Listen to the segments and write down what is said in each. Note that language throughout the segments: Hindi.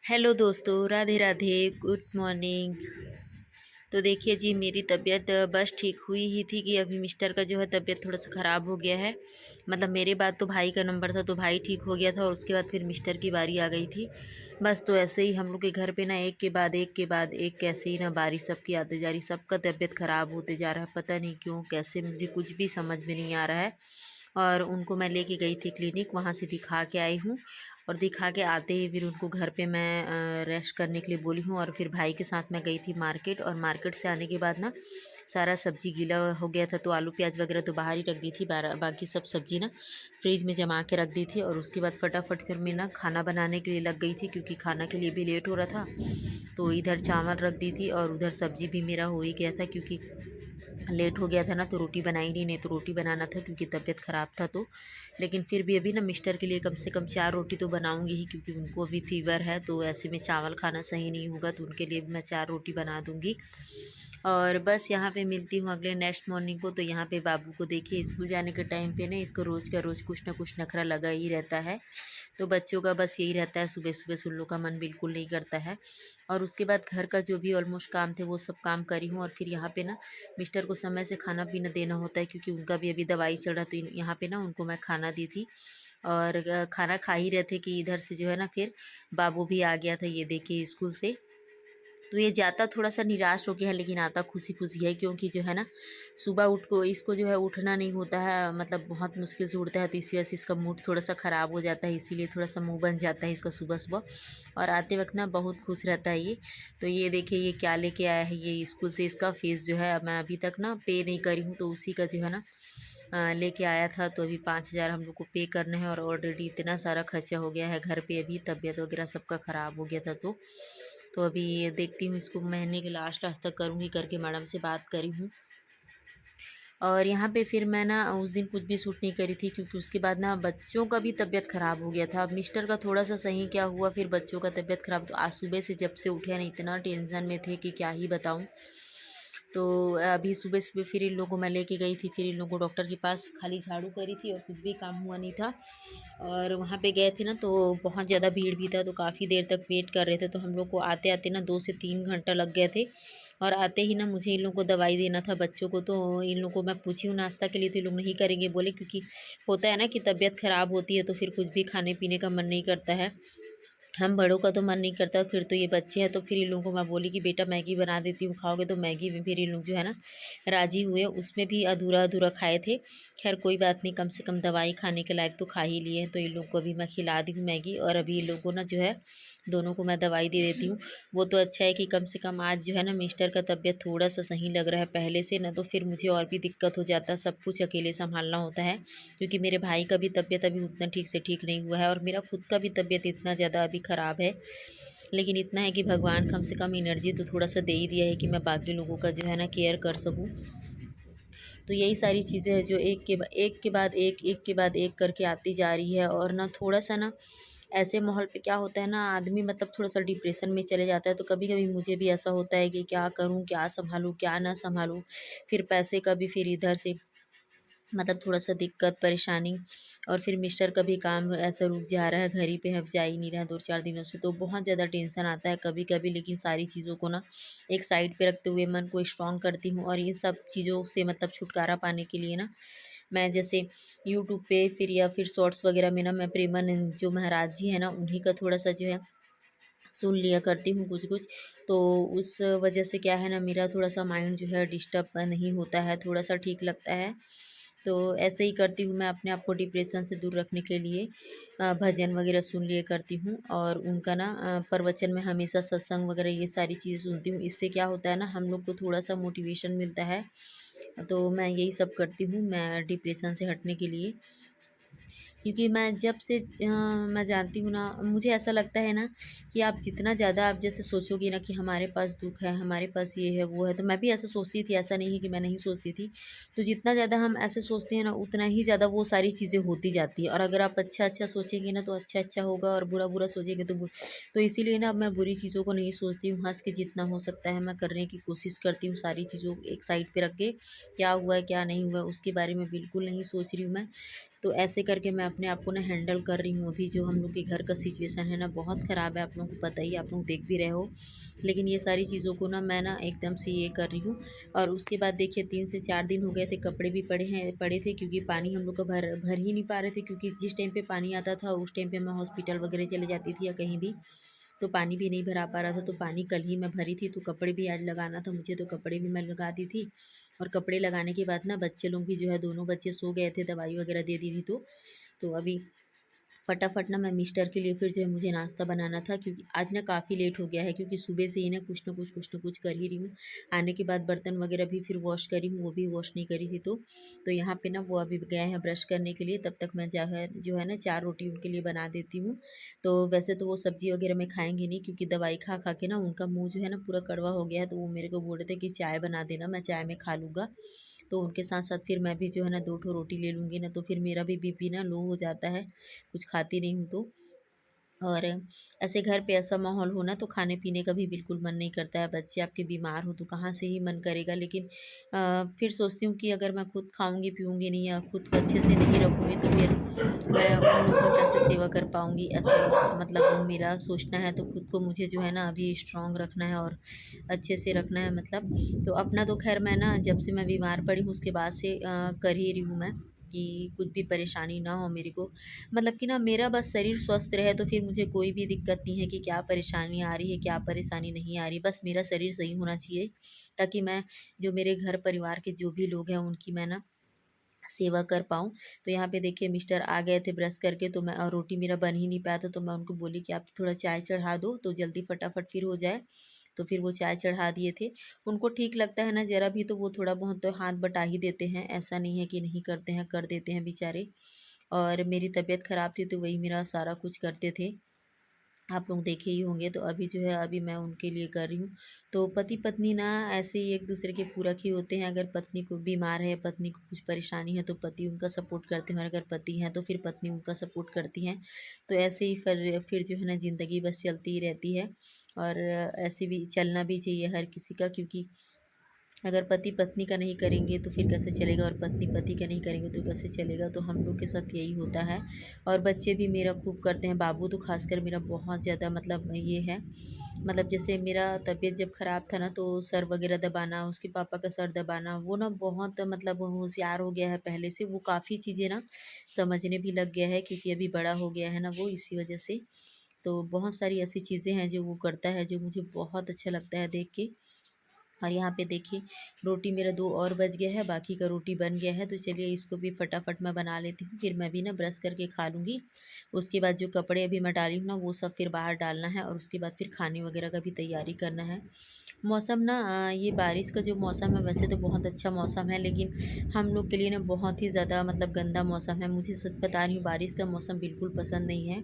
हेलो दोस्तों, राधे राधे, गुड मॉर्निंग। तो देखिए जी, मेरी तबीयत बस ठीक हुई ही थी कि अभी मिस्टर का जो है तबीयत थोड़ा सा ख़राब हो गया है। मतलब मेरे बाद तो भाई का नंबर था, तो भाई ठीक हो गया था और उसके बाद फिर मिस्टर की बारी आ गई थी। बस तो ऐसे ही हम लोग के घर पे ना एक के बाद एक के बाद एक कैसे ही ना बारी सबकी आते जा रही, सबका तबीयत ख़राब होते जा रहा है। पता नहीं क्यों, कैसे, मुझे कुछ भी समझ में नहीं आ रहा है। और उनको मैं लेके गई थी क्लिनिक, वहाँ से दिखा के आई हूँ। और दिखा के आते ही फिर उनको घर पे मैं रेस्ट करने के लिए बोली हूँ। और फिर भाई के साथ मैं गई थी मार्केट, और मार्केट से आने के बाद ना सारा सब्ज़ी गीला हो गया था, तो आलू प्याज वगैरह तो बाहर ही रख दी थी, बाकी सब सब्ज़ी ना फ्रिज में जमा के रख दी थी। और उसके बाद फटाफट फिर मैं ना खाना बनाने के लिए लग गई थी, क्योंकि खाना के लिए भी लेट हो रहा था। तो इधर चावल रख दी थी और उधर सब्ज़ी भी मेरा हो ही गया था, क्योंकि लेट हो गया था ना, तो रोटी बनाई नहीं तो रोटी बनाना था, क्योंकि तबीयत ख़राब था तो। लेकिन फिर भी अभी ना मिस्टर के लिए कम से कम 4 रोटी तो बनाऊंगी ही, क्योंकि उनको अभी फ़ीवर है, तो ऐसे में चावल खाना सही नहीं होगा, तो उनके लिए भी मैं 4 रोटी बना दूंगी। और बस यहाँ पे मिलती हूँ अगले नेक्स्ट मॉर्निंग को। तो यहाँ पे बाबू को देखिए, स्कूल जाने के टाइम पे ना इसको रोज़ का रोज़ कुछ ना कुछ नखरा लगा ही रहता है। तो बच्चों का बस यही रहता है, सुबह सुबह सुल्लू का मन बिल्कुल नहीं करता है। और उसके बाद घर का जो भी ऑलमोस्ट काम थे वो सब काम करी हूँ। और फिर यहाँ पे ना मिस्टर को समय से खाना पीना देना होता है, क्योंकि उनका भी अभी दवाई चल रहा, तो यहाँ पे ना उनको मैं खाना दी थी। और खाना खा ही रहे थे कि इधर से जो है ना फिर बाबू भी आ गया था, ये देखिए, स्कूल से। तो ये जाता थोड़ा सा निराश हो गया है, लेकिन आता खुशी खुशी है, क्योंकि जो है ना सुबह उठ को इसको जो है उठना नहीं होता है, मतलब बहुत मुश्किल से उठता है, तो इसी वजह से इसका मूड थोड़ा सा ख़राब हो जाता है, इसीलिए थोड़ा सा मुंह बन जाता है इसका सुबह सुबह। और आते वक्त ना बहुत खुश रहता है ये। तो ये देखिए, ये क्या लेके आया है, ये स्कूल से इसका फ़ीस जो है मैं अभी तक ना पे नहीं करी हूँ, तो उसी का जो है ना लेके आया था। तो अभी 5,000 हम लोग को पे करना है, और ऑलरेडी इतना सारा खर्चा हो गया है घर पे, अभी तबीयत वगैरह सबका ख़राब हो गया था। तो अभी ये देखती हूँ, इसको महीने के लास्ट लास्ट तक करूँगी करके मैडम से बात करी हूँ। और यहाँ पे फिर मैं ना उस दिन कुछ भी शूट नहीं करी थी, क्योंकि उसके बाद ना बच्चों का भी तबीयत ख़राब हो गया था। अब मिस्टर का थोड़ा सा सही क्या हुआ, फिर बच्चों का तबीयत ख़राब। तो आज सुबह से जब से उठे ना, इतना टेंशन में थे कि क्या ही बताऊँ। तो अभी सुबह-सुबह फिर इन लोगों को मैं लेके गई थी, फिर इन लोगों को डॉक्टर के पास खाली झाड़ू करी थी, और कुछ भी काम हुआ नहीं था। और वहाँ पे गए थे ना, तो बहुत ज़्यादा भीड़ भी था, तो काफ़ी देर तक वेट कर रहे थे, तो हम लोग को आते-आते ना 2 से 3 घंटा लग गए थे। और आते ही ना मुझे इन लोगों को दवाई देना था बच्चों को, तो इन लोगों को मैं पूछी हूँ नाश्ता के लिए, तो ये लोग नहीं करेंगे बोले, क्योंकि होता है ना कि तबीयत ख़राब होती है तो फिर कुछ भी खाने-पीने का मन नहीं करता है। हम बड़ों का तो मन नहीं करता, फिर तो ये बच्चे हैं, तो फिर इन लोगों को मैं बोली कि बेटा मैगी बना देती हूँ, खाओगे? तो मैगी में फिर इन लोग जो है ना राज़ी हुए, उसमें भी अधूरा-अधूरा खाए थे। ख़ैर कोई बात नहीं, कम से कम दवाई खाने के लायक तो खा ही लिए हैं, तो इन लोग को अभी मैं खिला दी हूँ मैगी। और अभी इन लोगों को ना जो है दोनों को मैं दवाई दे देती हूँ। वो तो अच्छा है कि कम से कम आज जो है ना मिस्टर का तबीयत थोड़ा-सा सही लग रहा है पहले से, ना तो फिर मुझे और भी दिक्कत हो जाता, सब कुछ अकेले सँभालना होता है। क्योंकि मेरे भाई का भी तबीयत अभी उतना ठीक से ठीक नहीं हुआ है, और मेरा खुद का भी तबीयत इतना ज़्यादा अभी ख़राब है। लेकिन इतना है कि भगवान कम से कम एनर्जी तो थोड़ा-सा दे ही दिया है कि मैं बाकी लोगों का जो है ना केयर कर सकूँ। तो यही सारी चीज़ें हैं जो एक के बाद एक के बाद एक करके आती जा रही है। और ना थोड़ा-सा ना ऐसे माहौल पे क्या होता है ना, आदमी मतलब थोड़ा-सा डिप्रेशन में चले जाता है। तो कभी-कभी मुझे भी ऐसा होता है कि क्या करूँ, क्या सँभालूँ, क्या ना सँभालूँ? फिर पैसे का भी फिर इधर से मतलब थोड़ा-सा दिक्कत, परेशानी। और फिर मिस्टर का भी काम ऐसा रुक जा रहा है, घर ही पे अब जा ही नहीं रहा है 2-4 दिनों से, तो बहुत ज़्यादा टेंशन आता है कभी-कभी। लेकिन सारी चीज़ों को ना एक साइड पे रखते हुए मन को स्ट्रॉन्ग करती हूँ, और इन सब चीज़ों से मतलब छुटकारा पाने के लिए ना मैं जैसे यूट्यूब पे फिर या फिर शॉर्ट्स वगैरह में ना मैं प्रेमानंद जो महाराज जी हैं ना, उन्हीं का थोड़ा-सा जो है सुन लिया करती हूँ कुछ-कुछ। तो उस वजह से क्या है ना, मेरा थोड़ा-सा माइंड जो है डिस्टर्ब नहीं होता है, थोड़ा-सा ठीक लगता है। तो ऐसे ही करती हूँ मैं अपने आप को डिप्रेशन से दूर रखने के लिए, भजन वगैरह सुन लिया करती हूँ। और उनका ना प्रवचन में हमेशा सत्संग वगैरह ये सारी चीज़ें सुनती हूँ। इससे क्या होता है ना, हम लोग को थोड़ा-सा मोटिवेशन मिलता है। तो मैं यही सब करती हूँ मैं डिप्रेशन से हटने के लिए। क्योंकि मैं जब से मैं जानती हूँ ना, मुझे ऐसा लगता है ना कि आप जितना ज़्यादा आप जैसे सोचोगे ना कि हमारे पास दुःख है, हमारे पास ये है, वो है, तो मैं भी ऐसा सोचती थी, ऐसा नहीं है कि मैं नहीं सोचती थी। तो जितना ज़्यादा हम ऐसे सोचते हैं ना, उतना ही ज़्यादा वो सारी चीज़ें होती जाती हैं। और अगर आप अच्छा-अच्छा सोचेंगे ना, तो अच्छा-अच्छा होगा, और बुरा-बुरा सोचेंगे तो इसीलिए ना अब मैं बुरी चीज़ों को नहीं सोचती हूँ, हँस के जितना हो सकता है मैं करने की कोशिश करती हूँ, सारी चीज़ों को एक साइड पे रख के, क्या हुआ है, क्या नहीं हुआ है, उसके बारे में बिल्कुल नहीं सोच रही हूँ मैं। तो ऐसे करके मैं अपने आप को ना हैंडल कर रही हूँ। अभी जो हम लोग के घर का सिचुएशन है ना बहुत ख़राब है, आप लोगों को पता ही है, आप लोग देख भी रहे हो। लेकिन ये सारी चीज़ों को ना मैं ना एकदम से ये कर रही हूँ। और उसके बाद देखिए 3 से 4 दिन हो गए थे, कपड़े भी पड़े थे, क्योंकि पानी हम लोग का भर ही नहीं पा रहे थे, क्योंकि जिस टाइम पे पानी आता था उस टाइम पे मैं हॉस्पिटल वगैरह चले जाती थी या कहीं भी, तो पानी भी नहीं भरा पा रहा था। तो पानी कल ही मैं भरी थी, तो कपड़े भी आज लगाना था मुझे, तो कपड़े भी मैं लगा दी थी। और कपड़े लगाने के बाद ना बच्चे लोग भी जो है, दोनों बच्चे सो गए थे, दवाई वगैरह दे दी थी। तो अभी फटाफट ना मैं मिस्टर के लिए फिर जो है मुझे नाश्ता बनाना था, क्योंकि आज ना काफ़ी लेट हो गया है, क्योंकि सुबह से ही ना कुछ ना कुछ कर ही रही हूँ। आने के बाद बर्तन वगैरह भी फिर वॉश करी हूँ, वो भी वॉश नहीं करी थी। तो यहाँ पे ना वो अभी गए हैं ब्रश करने के लिए, तब तक मैं जो है ना 4 रोटी उनके लिए बना देती हूँ। तो वैसे तो वो सब्जी वगैरह में खाएंगे नहीं, क्योंकि दवाई खा खा के ना उनका मुँह जो है ना पूरा कड़वा हो गया है। तो वो मेरे को बोल रहे थे कि चाय बना देना, मैं चाय में खा लूँगा। तो उनके साथ साथ फिर मैं भी जो है ना 2 ठो रोटी ले लूँगी ना, तो फिर मेरा भी बीपी ना लो हो जाता है, कुछ खाती नहीं हूँ तो। और ऐसे घर पे ऐसा माहौल हो ना, तो खाने पीने का भी बिल्कुल मन नहीं करता है। बच्चे आपके बीमार हो तो कहाँ से ही मन करेगा। लेकिन फिर सोचती हूँ कि अगर मैं खुद खाऊंगी पीऊँगी नहीं या खुद को अच्छे से नहीं रखूँगी, तो फिर मैं उन लोग का कैसे सेवा कर पाऊँगी, ऐसा मतलब मेरा सोचना है। तो खुद को मुझे जो है ना अभी स्ट्रॉन्ग रखना है और अच्छे से रखना है मतलब। तो अपना तो खैर मैं ना जब से मैं बीमार पड़ी हूँ उसके बाद से कर ही रही हूँ मैं, कि कुछ भी परेशानी ना हो मेरे को। मतलब कि ना मेरा बस शरीर स्वस्थ रहे, तो फिर मुझे कोई भी दिक्कत नहीं है कि क्या परेशानी आ रही है, क्या परेशानी नहीं आ रही। बस मेरा शरीर सही होना चाहिए, ताकि मैं जो मेरे घर परिवार के जो भी लोग हैं उनकी मैं ना सेवा कर पाऊँ। तो यहाँ पे देखिए मिस्टर आ गए थे ब्रश करके, तो मैं और रोटी मेरा बन ही नहीं पाया था, तो मैं उनको बोली कि आप थोड़ा चाय चढ़ा दो तो जल्दी फटाफट फिर हो जाए। तो फिर वो चाय चढ़ा दिए थे। उनको ठीक लगता है ना ज़रा भी, तो वो थोड़ा बहुत तो हाथ बटा ही देते हैं, ऐसा नहीं है कि नहीं करते हैं, कर देते हैं बेचारे। और मेरी तबीयत ख़राब थी तो वही मेरा सारा कुछ करते थे। आप लोग देखे ही होंगे। तो अभी जो है अभी मैं उनके लिए कर रही हूँ। तो पति पत्नी ना ऐसे ही एक दूसरे के पूरक ही होते हैं। अगर पत्नी को बीमार है, पत्नी को कुछ परेशानी है, तो पति उनका सपोर्ट करते हैं, और अगर पति हैं तो फिर पत्नी उनका सपोर्ट करती हैं। तो ऐसे ही फिर जो है ना ज़िंदगी बस चलती ही रहती है। और ऐसे भी चलना भी चाहिए हर किसी का, क्योंकि अगर पति पत्नी का नहीं करेंगे तो फिर कैसे चलेगा, और पत्नी पति का नहीं करेंगे तो कैसे चलेगा। तो हम लोग के साथ यही होता है। और बच्चे भी मेरा खूब करते हैं, बाबू तो खासकर मेरा बहुत ज़्यादा मतलब ये है। मतलब जैसे मेरा तबीयत जब ख़राब था ना, तो सर वगैरह दबाना, उसके पापा का सर दबाना, वो ना बहुत मतलब होशियार हो गया है पहले से। वो काफ़ी चीज़ें ना समझने भी लग गया है, क्योंकि अभी बड़ा हो गया है ना वो, इसी वजह से। तो बहुत सारी ऐसी चीज़ें हैं जो वो करता है, जो मुझे बहुत अच्छा लगता है देख के। और यहाँ पे देखिए रोटी मेरा 2 और बच गया है, बाकी का रोटी बन गया है। तो चलिए इसको भी फटाफट मैं बना लेती हूँ, फिर मैं भी ना ब्रश करके खा लूँगी। उसके बाद जो कपड़े अभी मैं डाली हूँ ना, वो सब फिर बाहर डालना है, और उसके बाद फिर खाने वगैरह का भी तैयारी करना है। मौसम ना ये बारिश का जो मौसम है वैसे तो बहुत अच्छा मौसम है, लेकिन हम लोग के लिए ना बहुत ही ज़्यादा मतलब गंदा मौसम है। मुझे सच बता रही हूँ, बारिश का मौसम बिल्कुल पसंद नहीं है।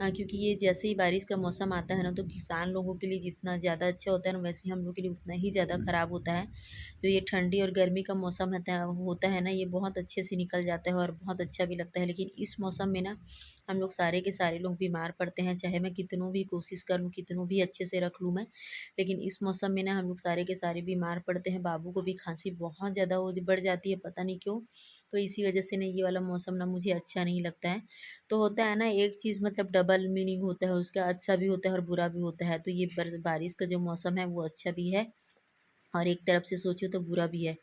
क्योंकि ये जैसे ही बारिश का मौसम आता है ना, तो किसान लोगों के लिए जितना ज़्यादा अच्छा होता है ना, वैसे ही हम लोग के लिए उतना ही ज़्यादा ख़राब होता है। तो ये ठंडी और गर्मी का मौसम होता है ना, ये बहुत अच्छे से निकल जाता है और बहुत अच्छा भी लगता है। लेकिन इस मौसम में ना हम लोग सारे के सारे लोग बीमार पड़ते हैं, चाहे मैं कितनों भी कोशिश कर लूँ, कितनों भी अच्छे से रख लूँ मैं, लेकिन इस मौसम में ना हम लोग सारे के सारे बीमार पड़ते हैं। बाबू को भी खांसी बहुत ज़्यादा हो बढ़ जाती है, पता नहीं क्यों। तो इसी वजह से ना ये वाला मौसम ना मुझे अच्छा नहीं लगता है। तो होता है ना, एक चीज़ मतलब डबल मीनिंग होता है उसका, अच्छा भी होता है और बुरा भी होता है। तो ये बारिश का जो मौसम है वो अच्छा भी है, और एक तरफ से सोचो तो बुरा भी है।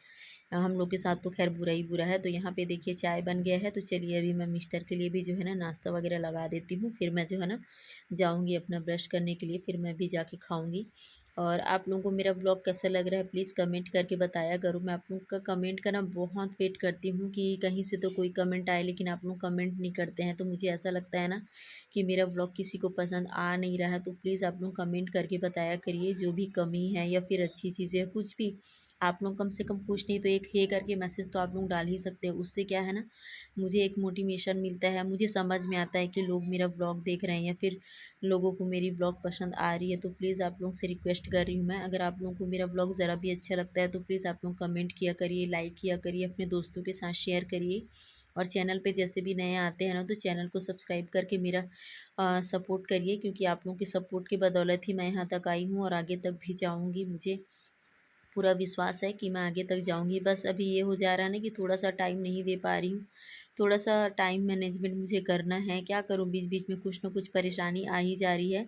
हम लोग के साथ तो खैर बुरा ही बुरा है। तो यहाँ पे देखिए चाय बन गया है, तो चलिए अभी मैं मिस्टर के लिए भी जो है ना नाश्ता वगैरह लगा देती हूँ। फिर मैं जो है ना जाऊँगी अपना ब्रश करने के लिए, फिर मैं भी जाके खाऊँगी। और आप लोगों को मेरा ब्लॉग कैसा लग रहा है प्लीज़ कमेंट करके बताया करो। मैं आप लोग का कमेंट का ना बहुत वेट करती हूँ, कि कहीं से तो कोई कमेंट आए, लेकिन आप लोग कमेंट नहीं करते हैं। तो मुझे ऐसा लगता है ना कि मेरा ब्लॉग किसी को पसंद आ नहीं रहा है। तो प्लीज़ आप लोग कमेंट करके बताया करिए, जो भी कमी है या फिर अच्छी चीज़ें हैं, कुछ भी। आप लोग कम से कम कुछ नहीं तो एक हे करके मैसेज तो आप लोग डाल ही सकते हो। उससे क्या है ना, मुझे एक मोटिवेशन मिलता है, मुझे समझ में आता है कि लोग मेरा व्लॉग देख रहे हैं या फिर लोगों को मेरी व्लॉग पसंद आ रही है। तो प्लीज़ आप लोग से रिक्वेस्ट कर रही हूँ मैं, अगर आप लोगों को मेरा व्लॉग ज़रा भी अच्छा लगता है तो प्लीज़ आप लोग कमेंट किया करिए, लाइक किया करिए, अपने दोस्तों के साथ शेयर करिए। और चैनल पे जैसे भी नए आते हैं ना, तो चैनल को सब्सक्राइब करके मेरा सपोर्ट करिए, क्योंकि आप लोगों के सपोर्ट की बदौलत ही मैं यहाँ तक आई हूँ और आगे तक भी जाऊँगी। मुझे पूरा विश्वास है कि मैं आगे तक जाऊँगी। बस अभी ये हो जा रहा है ना कि थोड़ा-सा टाइम नहीं दे पा रही हूँ। थोड़ा-सा टाइम मैनेजमेंट मुझे करना है, क्या करूँ बीच-बीच में कुछ न कुछ परेशानी आ ही जा रही है।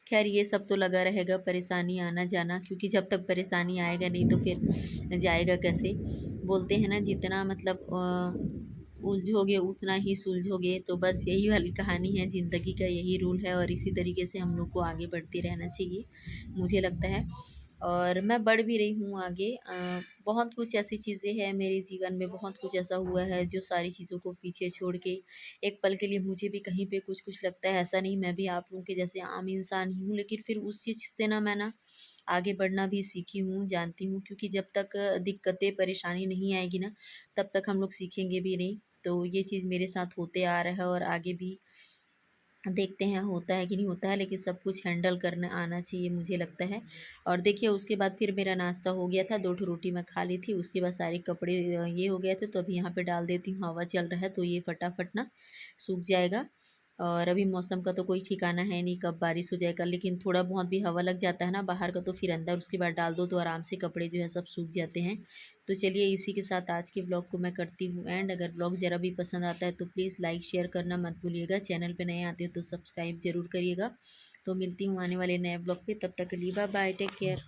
ख़ैर ये सब तो लगा रहेगा परेशानी आना-जाना, क्योंकि जब तक परेशानी आएगा नहीं तो फिर जाएगा कैसे? बोलते हैं ना जितना मतलब उलझोगे उतना ही सुलझोगे, तो बस यही वाली कहानी है, ज़िंदगी का यही रूल है और इसी तरीके से हम लोग को आगे बढ़ते रहना चाहिए, मुझे लगता है। और मैं बढ़ भी रही हूँ आगे। बहुत कुछ ऐसी चीज़ें हैं मेरे जीवन में, बहुत कुछ ऐसा हुआ है जो सारी चीज़ों को पीछे छोड़ के एक पल के लिए मुझे भी कहीं पे कुछ-कुछ लगता है, ऐसा नहीं मैं भी आप लोगों के जैसे आम इंसान ही हूँ, लेकिन फिर उस चीज़ से ना आगे बढ़ना भी सीखी हूँ, जानती हूँ, क्योंकि जब तक दिक्कतें, परेशानी नहीं आएगी ना, तब तक हम लोग सीखेंगे भी नहीं। तो ये चीज़ मेरे साथ होते आ रहा है और आगे भी देखते हैं होता है कि नहीं होता है, लेकिन सब कुछ हैंडल करना आना चाहिए, मुझे लगता है। और देखिए उसके बाद फिर मेरा नाश्ता हो गया था, 2 ठो रोटी मैं खा ली थी, उसके बाद सारे कपड़े ये हो गए थे, तो अभी यहाँ पे डाल देती हूँ, हवा चल रहा है तो ये फटाफट ना सूख जाएगा। और अभी मौसम का तो कोई ठिकाना है नहीं कब बारिश हो जाएगा, लेकिन थोड़ा बहुत भी हवा लग जाता है ना बाहर का तो फिर अंदर उसके बाद डाल दो तो आराम से कपड़े जो है सब सूख जाते हैं। तो चलिए इसी के साथ आज के ब्लॉग को मैं करती हूँ एंड। अगर ब्लॉग ज़रा भी पसंद आता है तो प्लीज़ लाइक शेयर करना मत भूलिएगा। चैनल पे नए आते हो तो सब्सक्राइब ज़रूर करिएगा। तो मिलती हूँ आने वाले नए ब्लॉग पे, तब तक के लिए बाय बाय, टेक केयर।